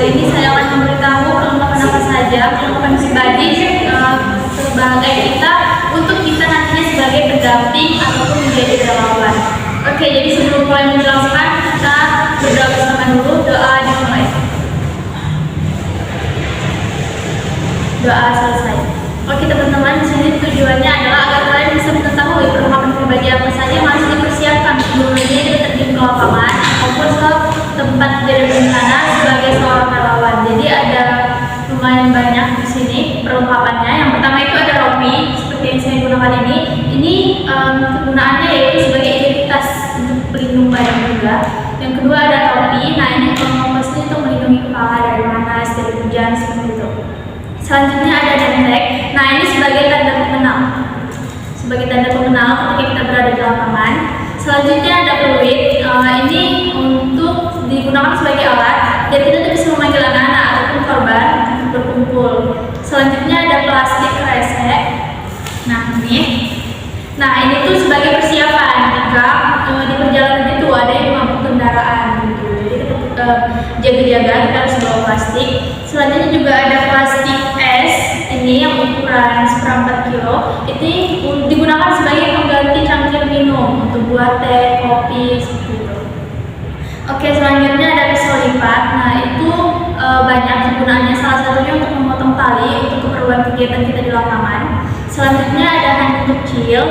ini saya akan memberitahu perlengkapan apa saja, perlengkapan pribadi sebagai kita untuk kita nantinya sebagai pendamping ataupun menjadi relawan. Oke, jadi sebelum mulai menjelaskan kita berdoa bersama dulu. Doa dimulai. Doa selesai. Oke teman-teman, di sini tujuannya adalah agar kalian bisa mengetahui perlengkapan pribadi apa saja yang harus dipersiapkan sebelumnya kita terjun ke lapangan maupun ke tempat kejadian bencana sebagai seorang relawan. Jadi ada lumayan banyak di sini perlengkapannya. Yang pertama itu ada rompi seperti yang saya gunakan ini. Ini kegunaannya yaitu sebagai identitas untuk pelindung badan juga. Yang kedua ada topi. Nah ini pasti untuk melindungi kepala dari panas, dari hujan seperti itu. Selanjutnya ada dentek. Nah ini sebagai tanda pengenal. Sebagai tanda pengenal ketika kita berada di lapangan. Selanjutnya ada peluit. Ini untuk digunakan sebagai alat biar kita bisa memanggil anak-anak ataupun korban untuk berkumpul. Selanjutnya ada plastik kresek. Nah ini tuh sebagai persiapan jika di perjalanan itu ada yang mabuk kendaraan gitu. Jadi kita jaga-jaga kita harus bawa plastik. Selanjutnya juga ada plastik es. Ini yang ukuran 1/4 kilo. Ini digunakan sebagai pengganti cangkir minum untuk buat teh, kopi seperti itu. Oke, selanjutnya ada pisau lipat. Nah itu banyak kegunaannya. Salah satunya untuk memotong tali untuk keperluan kegiatan kita di lapangan. Selanjutnya ada handuk kecil.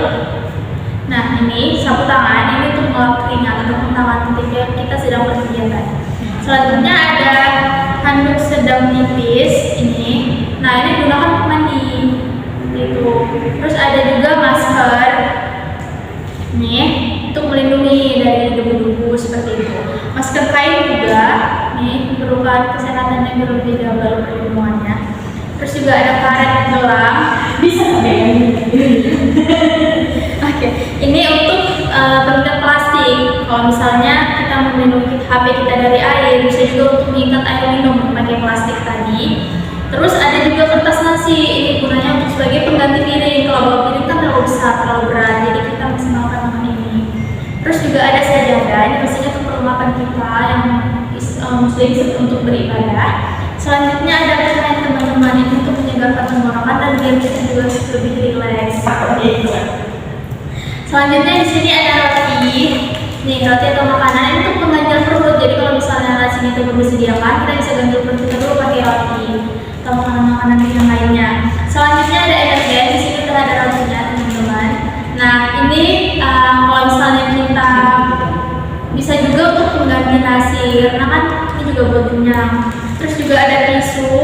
Nah ini sapu tangan. Ini untuk mengelap keringat ataupun tangan ketika kita sedang berkegiatan. Selanjutnya ada handuk sedang tipis. Ini. Nah ini digunakan untuk mandi. Gitu. Terus ada juga masker. Nih untuk melindungi dari debu-debu seperti itu. Masker kain juga, nih merupakan kesehatannya berbeda baru perlindungannya. Terus juga ada karet gelang. Bisa nggak? Oke, ini untuk pengikat plastik. Kalau misalnya kita melindungi HP kita dari air, bisa juga untuk mengikat air minum memakai plastik tadi. Terus ada juga kertas nasi. Ini gunanya untuk sebagai pengganti piring. Kalau bawa piring kan terlalu besar, terlalu berat, jadi kita maksimalkan dengan ini. Terus juga ada sajadah. Ini pastinya untuk perlengkapan kita yang muslim untuk beribadah. Selanjutnya ada permen teman-teman, ini untuk menyegarkan tenggorokan dan biar kita juga lebih rileks. Selanjutnya di sini ada roti. Nih roti atau makanan ini untuk mengganjal perut. Jadi kalau misalnya nasinya itu belum disediakan, kita bisa ganjal perut kita dulu pakai roti atau makanan-makanan yang lainnya. Selanjutnya ada energen. Di sini ada rotinya teman-teman. Nah ini kalau misalnya kita bisa juga untuk mengganti nasi, karena kan ini juga buat kenyang. Terus juga ada tisu.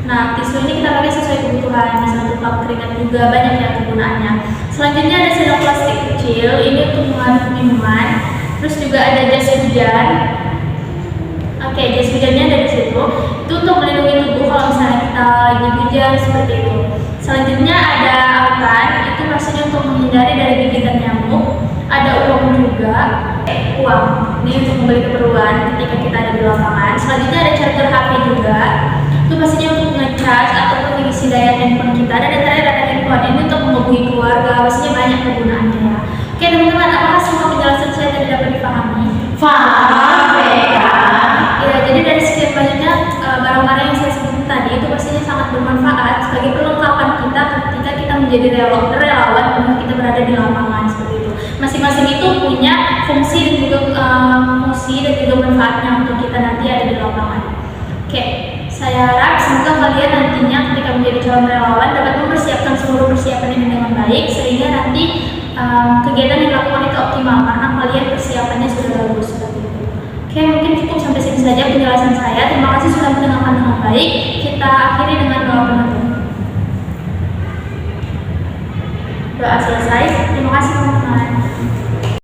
Nah tisu ini kita pakai sesuai kebutuhan, bisa untuk lap keringat juga, banyak ya kegunaannya. Selanjutnya ada sendok plastik kecil, ini untuk mengaduk minuman. Terus juga ada jas hujan. Oke, jas hujannya ada di situ. Itu untuk melindungi tubuh kalau misalnya kita lagi hujan seperti itu. Selanjutnya ada alkan, itu pastinya untuk menghindari dari gigitan nyamuk. Ada uang juga, uang. Ini untuk membeli keperluan ketika kita ada di lapangan. Selanjutnya ada charger HP juga. Itu pastinya untuk ngecas ataupun mengisi daya handphone kita. Dan yang terakhir ada handphone, ini untuk menghubungi keluarga. Pastinya banyak kegunaannya ya. Oke teman-teman, apakah semua penjelasan saya tadi dapat dipahami? Paham, Ya, jadi dari sekian banyaknya barang-barang yang saya sebutkan tadi itu pastinya sangat bermanfaat sebagai perlengkapan kita ketika kita menjadi relawan untuk kita berada di lapangan seperti itu. Masing-masing itu punya fungsi dan juga manfaatnya untuk kita nanti ada di lapangan. Oke, saya harap semoga kalian nantinya ketika menjadi calon relawan dapat mempersiapkan seluruh persiapan ini dengan baik sehingga nanti kegiatan yang dilakukan itu optimal karena kalian persiapannya sudah bagus seperti itu. Oke, mungkin cukup sampai sini saja penjelasan saya. Terima kasih sudah mendengarkan dengan baik. Kita akhiri dengan doa penutup. Doa selesai. Terima kasih teman-teman.